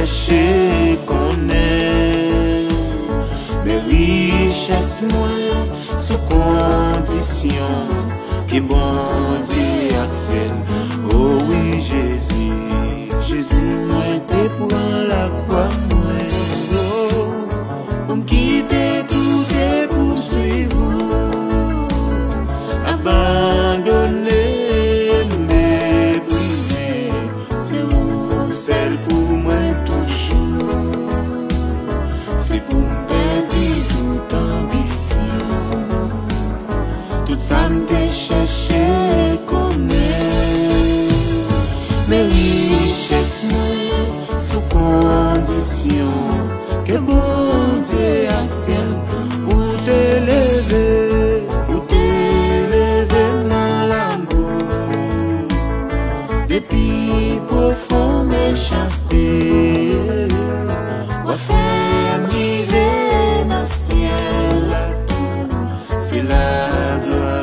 chercher qu'on est, mais richesse moins sous condition que bon Dieu accepte. Oh oui Jésus, Jésus moi te prend la croix moi, oh, pour me quitter tout et poursuivre, abandonner. Ça me chercher qu'on est, mais richesse moi sous condition que bon Dieu accepte pour t'élever dans l'amour, depuis profond méchanceté, va faire m'arriver dans le ciel là tout, c'est la gloire.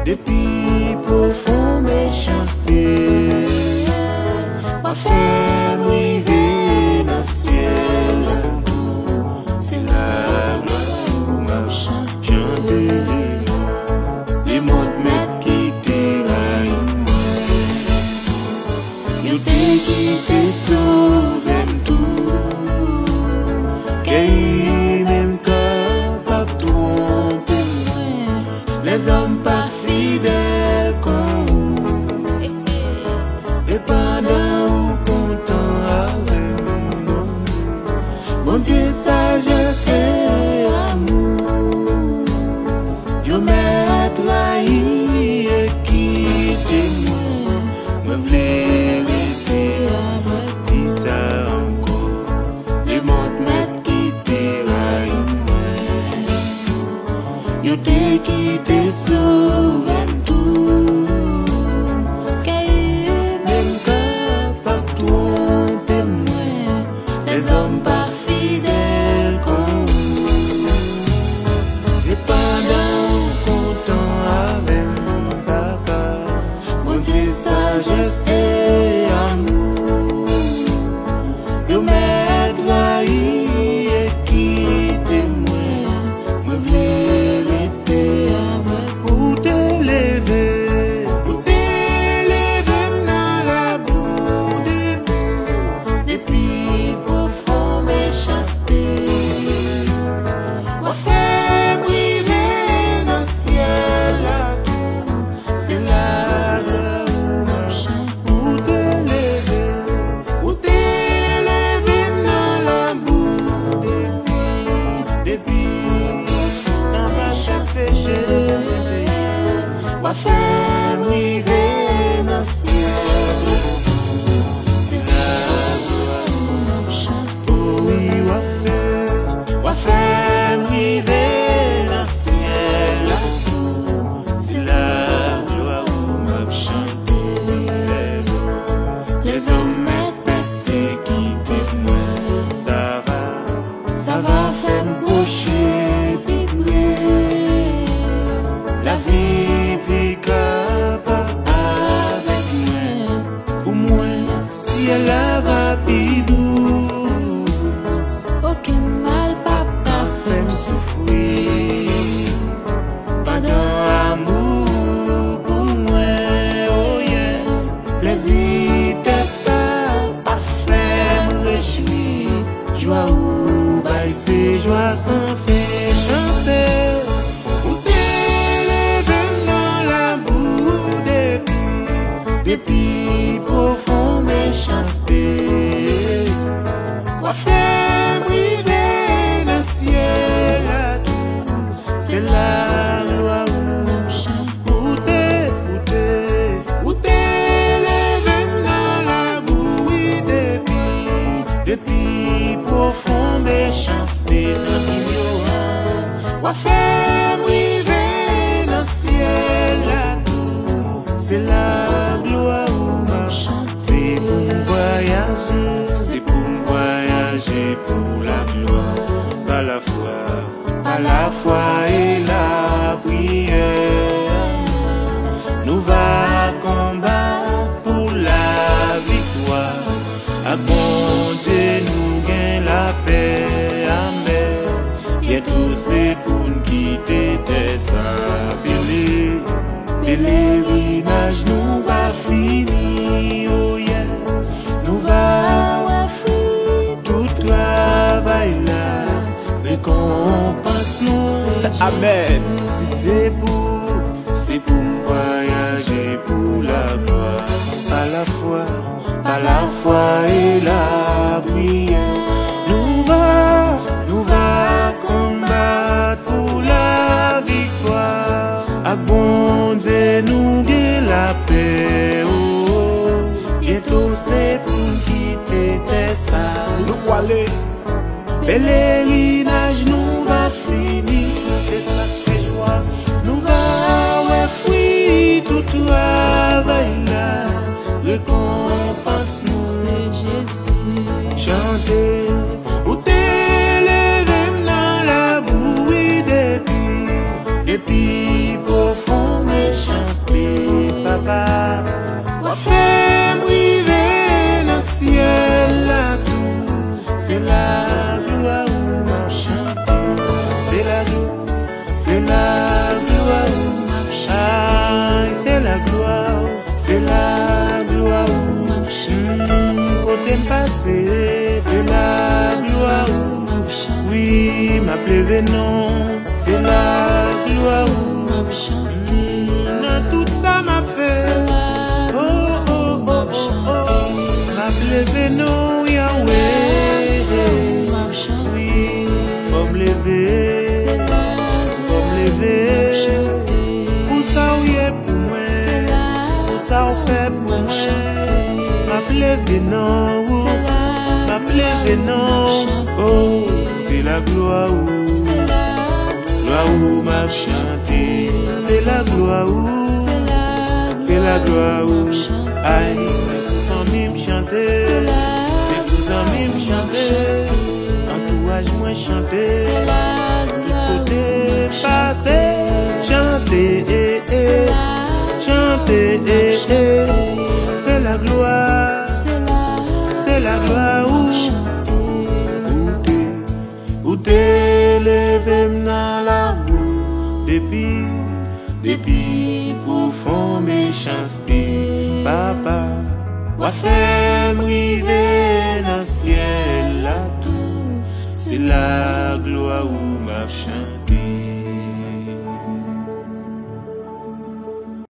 Depuis profond méchanceté, ma femme arrivée dans le ciel, c'est la gloire où m'a chanté les mots de qui t'iraillent moi, yo t'ai quitté sauvé tout, qu'il même capable de tromper les hommes pas fidèle qu'on et pendant ou content avec nous, bon Dieu sagesse et amour, yo m'a trahi et quitté moi v'lais rester dis ça encore, les mondes m'ont quitté moi, yo t'ai quitté sauvé. Les hommes pas fidèles qu'on et pendant content avec mon papa, bon Dieu sagesse et amour, yo m'a trahi et quitté moi v'lais rester pour t'élever dans la boue depuis profond méchanceté, ma femme arrivée dans le ciel là tout, c'est la gloire où m'a chanté pour t'élever dans la boue depuis dans ma chasse séchée, ma femme arrivée dans le ciel. Wa femme arrivée dans le ciel, c'est la gloire où m'a chanté. Les hommes m'ont persécuté moi, ça va faire m'approcher plus près. La vie dit capable avec moi, pour moi si elle va plus douce, aucun mal papa fait me souffrir, pas d'amour pour moi, oh yes, plaisir t'es pas fait me réjouir, joie ou baisser, joie sans fait chanter, ou t'élever dans la boue depuis profond méchanceté, wa femme arrivée dans le ciel à tout, c'est la gloire où t'élever dans la boue depuis profond méchanceté dans l'ignorance, wa femme arrivée dans le ciel à tout, c'est la gloire où m'a chanté, c'est pour me voyager, c'est pour me voyager pour la gloire, par la foi et la prière. quitter ça. Pèlerinage nous va fini, oh yes. Nous va tout travail là, récompense nous. Amen. Si c'est pour voyager pour la gloire, par la foi et la prière. Nous va combattre pour la victoire. À bon Dieu nous gué la paix. Oh, bientôt c'est pour quitter ça. Nous aller. Pèlerinage nous va finir, c'est ça que joie. Nous va fruit tout travail là, récompense nous c'est Jésus. Chanter ou t'élever dans la bouille depuis profond méchanceté, papa. Quoi faire briver dans le ciel là tout, c'est la gloire où m'a chanté, c'est la gloire où m'a chanté, c'est la gloire où m'a chanté. Côté passé, c'est la gloire où, oui, m'a pleuvé non, c'est la gloire où m'a chanté. Dans tout ça m'a fait, oh oh oh oh oh, m'a pleuvé non, Yahweh. Pour ça ou est pour moi, pour ça on fait pour moi. M'appelez non, m'appelez non. Oh, c'est la gloire où m'a chanté. C'est la gloire où, aïe, mes amis me chanter, mes amis me chanter, entourage moi chanter. Passé, chanter, c'est la gloire où t'es levé dans la boue depuis profond méchanceté, papa, ou fait m'river dans le ciel là tout, c'est la gloire où m'a chanté.